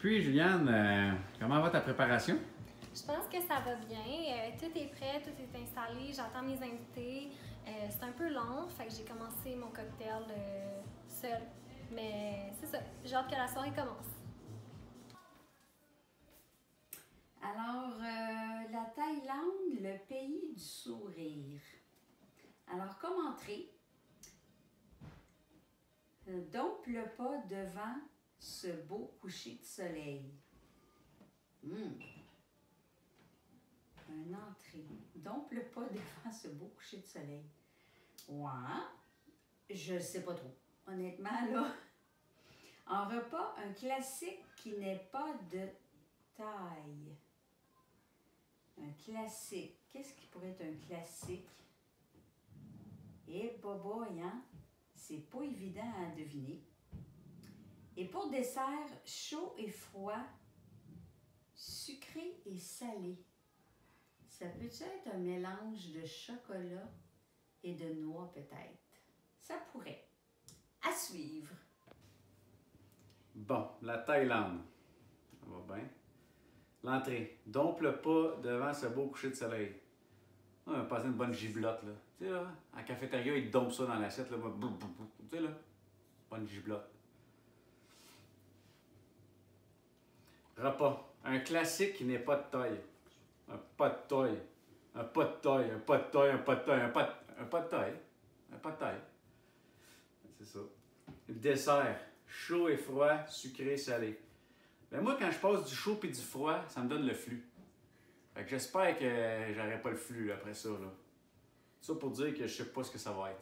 Puis, Juliane, comment va ta préparation? Je pense que ça va bien. Tout est prêt, tout est installé. J'attends mes invités. C'est un peu long, fait que j'ai commencé mon cocktail seule. Mais c'est ça, j'ai hâte que la soirée commence. Alors, la Thaïlande, le pays du sourire. Alors, comme entrée, dompte le pas devant ce beau coucher de soleil. Une entrée. Dompte le pas devant ce beau coucher de soleil. Ouais, je ne sais pas trop. Honnêtement, là, en repas, un classique qui n'est pas de taille. Un classique. Qu'est-ce qui pourrait être un classique? Eh, boboy, hein? C'est pas évident à deviner. Et pour dessert, chaud et froid, sucré et salé. Ça peut-tu être un mélange de chocolat et de noix peut-être? Ça pourrait. À suivre. Bon, la Thaïlande. Ça va bien. L'entrée. Dompte le pas devant ce beau coucher de soleil. On va passer une bonne giblotte, là. Tu sais, là, à la cafétéria, ils dompent ça dans l'assiette, là. Tu sais, là. Bonne giblotte. Repas. Un classique qui n'est pas de taille. Un pas de taille. Un pas de taille. Un pas de taille. Un pas de taille. Un pas de taille. Un pas de taille. C'est ça. Dessert. Chaud et froid, sucré, salé. Ben moi, quand je passe du chaud et du froid, ça me donne le flux. Fait que j'espère que j'aurai pas le flux là, après ça. Là. Ça pour dire que je sais pas ce que ça va être.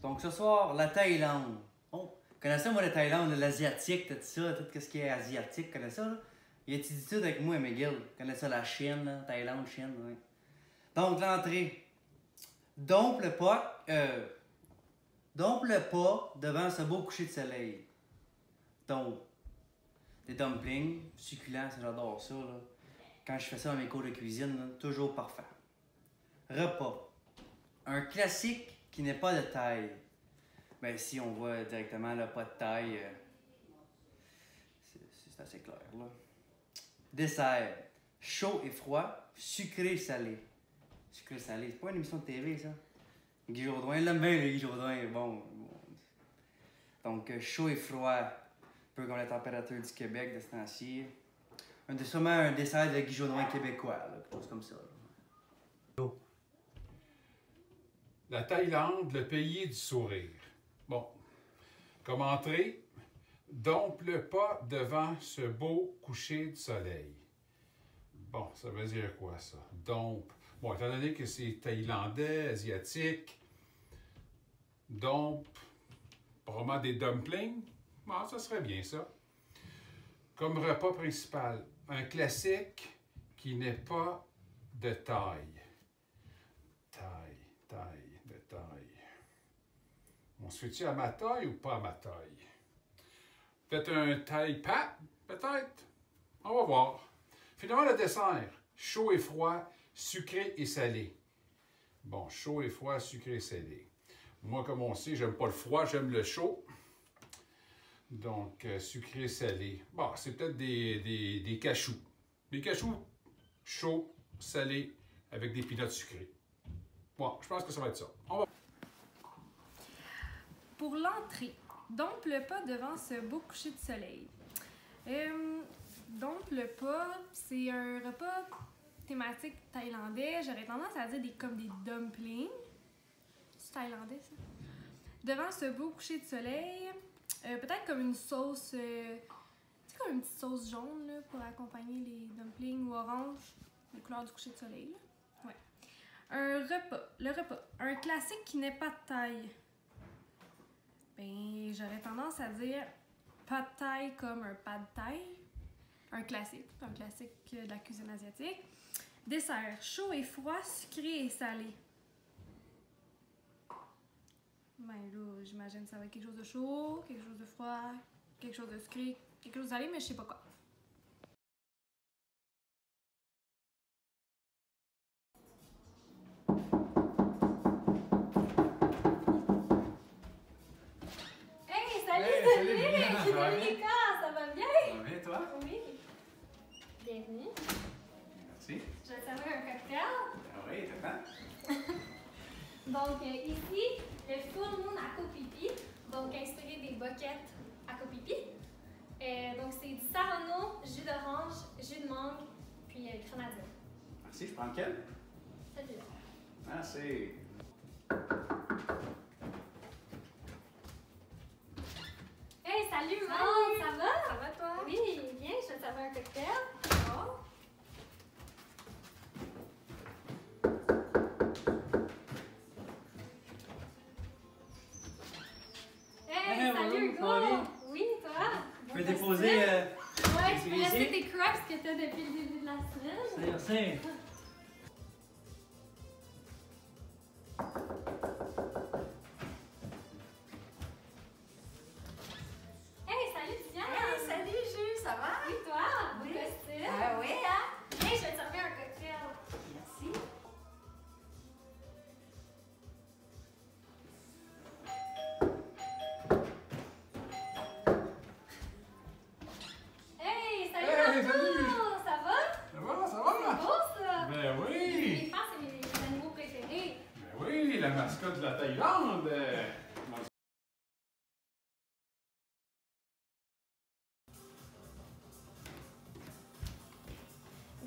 Donc ce soir, la Thaïlande. Oh, connais ça, moi, la Thaïlande, l'asiatique, tout ça, tout ce qui est asiatique, connais ça, là? Il étudie tout avec moi, McGill. Connais ça, la Chine, là, Thaïlande, Chine, oui. Donc l'entrée. Dompte le pas devant ce beau coucher de soleil. Donc, des dumplings, succulents, j'adore ça, là. Quand je fais ça dans mes cours de cuisine, là, toujours parfait. Repas. Un classique qui n'est pas de taille. Ben, si on voit directement le pas de taille, c'est assez clair, là. Dessert. Chaud et froid, sucré-salé. Sucré-salé, c'est pas une émission de TV, ça? Guy Jourdain, il l'aime bien, Guy Jourdain. Bon. Donc, chaud et froid, un peu comme la température du Québec de ce temps-ci. Sûrement un dessert de Guy Jourdain québécois, là, quelque chose comme ça. Là. La Thaïlande, le pays du sourire. Bon, comme entrée, dompte le pas devant ce beau coucher de soleil. Bon, ça veut dire quoi, ça? Dompte. Bon, étant donné que c'est thaïlandais, asiatique, dompte, probablement des dumplings, bon, ça serait bien, ça. Comme repas principal, un classique qui n'est pas de taille. De taille. On se fait-tu à ma taille ou pas à ma taille? Peut-être un taille pat, peut-être. On va voir. Finalement, le dessert, chaud et froid, sucré et salé. Bon, chaud et froid, sucré et salé. Moi, comme on sait, j'aime pas le froid, j'aime le chaud. Donc, sucré et salé. Bon, c'est peut-être des cachous. Des cachous chauds, salés, avec des peanuts sucrés. Bon, je pense que ça va être ça. On va... Pour l'entrée, dompte le pas devant ce beau coucher de soleil. Dompte le pas, c'est un repas thématique thaïlandais. J'aurais tendance à dire comme des dumplings. C'est thaïlandais, ça? Devant ce beau coucher de soleil, peut-être comme une sauce, tu sais, comme une petite sauce jaune là, pour accompagner les dumplings ou orange, les couleurs du coucher de soleil. Là. Ouais. Le repas, un classique qui n'est pas de taille. Ben, j'aurais tendance à dire pas de taille comme un pad thai. Un classique de la cuisine asiatique. Dessert, chaud et froid, sucré et salé. Ben là, j'imagine que ça va être quelque chose de chaud, quelque chose de froid, quelque chose de sucré, quelque chose de salé, mais je sais pas quoi. Hey, salut Dominique! C'est Dominique! Donc, ici, le full moon Akopipi, donc inspiré des boquettes Akopipi. Donc, c'est du Sarano, jus d'orange, jus de mangue, puis grenadine. Merci, je prends lequel? Celui-là. Merci. Hey, salut, Maud! Salut! Ça va? Ça va toi? Oui, viens, je vais te servir un cocktail. Oh. Hey, Hey, salut, bonjour, ça va Hugo! bien? Oui, toi? Je peux déposer. Ouais, je peux ici? laisser tes crocs que t'as depuis le début de la semaine. Merci. Hey, salut, Diane! Hey, salut Jules, ça va? Oui, toi? Beau Oui. costume. Ah oui, hein? Hey, je vais te servir un cocktail. Merci. Hey, salut, Hey, Marco! salut! Ça va? Ça va, ça C'est va? beau, ça! Ben Les oui! fans, c'est mes animaux préférés. Ben oui, la mascotte de la Thaïlande.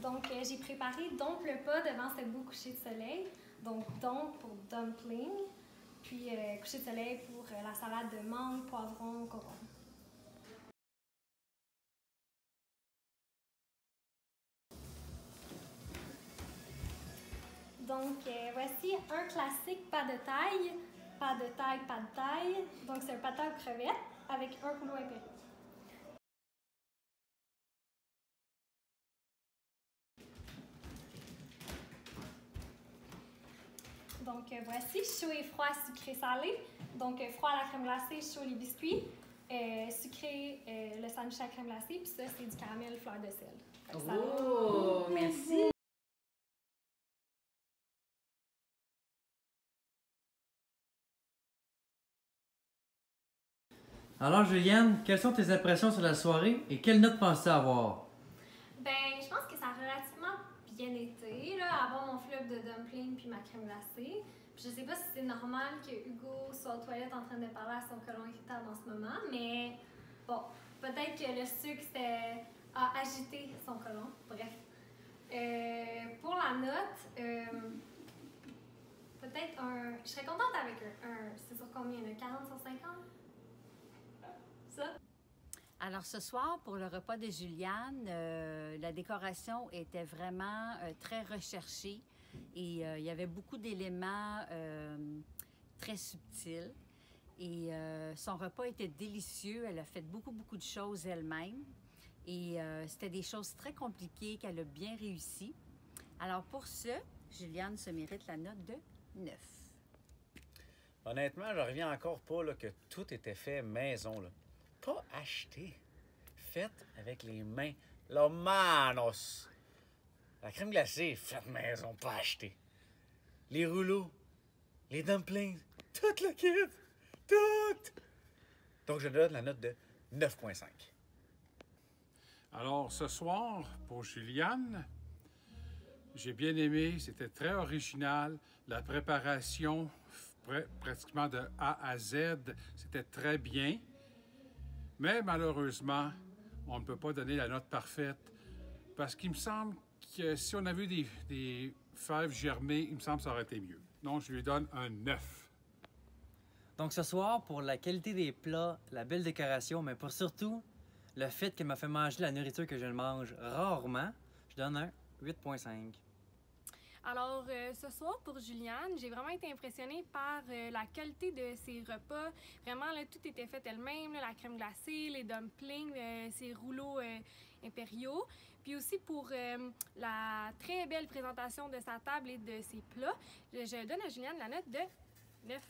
Donc, j'ai préparé donc le pas devant ce beau coucher de soleil. Donc pour dumpling. Puis coucher de soleil pour la salade de mangue, poivron, concombre. Donc, voici un classique pas de taille. Pas de taille, pas de taille. Donc, c'est un pâté aux crevettes avec un rouleau impérial. Donc, voici chaud et froid, sucré salé. Donc, froid à la crème glacée, chaud les biscuits. Sucré, le sandwich à la crème glacée. Puis ça, c'est du caramel fleur de sel. Fait que ça va. Oh, merci. Alors, Juliane, quelles sont tes impressions sur la soirée et quelle note penses-tu avoir? Ben, je pense que ça a relativement bien été, là, avoir mon flop de dumpling puis ma crème glacée. Puis je sais pas si c'est normal que Hugo soit aux toilettes en train de parler à son colon irritable en ce moment, mais bon, peut-être que le sucre a agité son colon. Bref. Pour la note, peut-être je serais contente avec c'est sur combien, là? 40 sur 50? Ça? Alors ce soir, pour le repas de Juliane, la décoration était vraiment très recherchée et il y avait beaucoup d'éléments très subtils. Et son repas était délicieux. Elle a fait beaucoup de choses elle-même. Et c'était des choses très compliquées qu'elle a bien réussi. Alors pour ce, Juliane se mérite la note de 9. Honnêtement, je reviens encore pas là, que tout était fait maison. Là. Pas acheté. Fait avec les mains. Los manos. La crème glacée, faite maison, pas achetée. Les rouleaux, les dumplings, tout le kit. Tout. Donc, je donne la note de 9,5. Alors, ce soir, pour Juliane, j'ai bien aimé, c'était très original. La préparation, pratiquement de A à Z, c'était très bien. Mais malheureusement, on ne peut pas donner la note parfaite parce qu'il me semble que si on avait eu des fèves germées, il me semble que ça aurait été mieux. Donc, je lui donne un 9. Donc, ce soir, pour la qualité des plats, la belle décoration, mais pour surtout le fait qu'elle m'a fait manger la nourriture que je mange rarement, je donne un 8,5. Alors, ce soir, pour Juliane, j'ai vraiment été impressionnée par la qualité de ses repas. Vraiment, là, tout était fait elle-même, là, la crème glacée, les dumplings, ses rouleaux impériaux. Puis aussi pour la très belle présentation de sa table et de ses plats, je donne à Juliane la note de 9.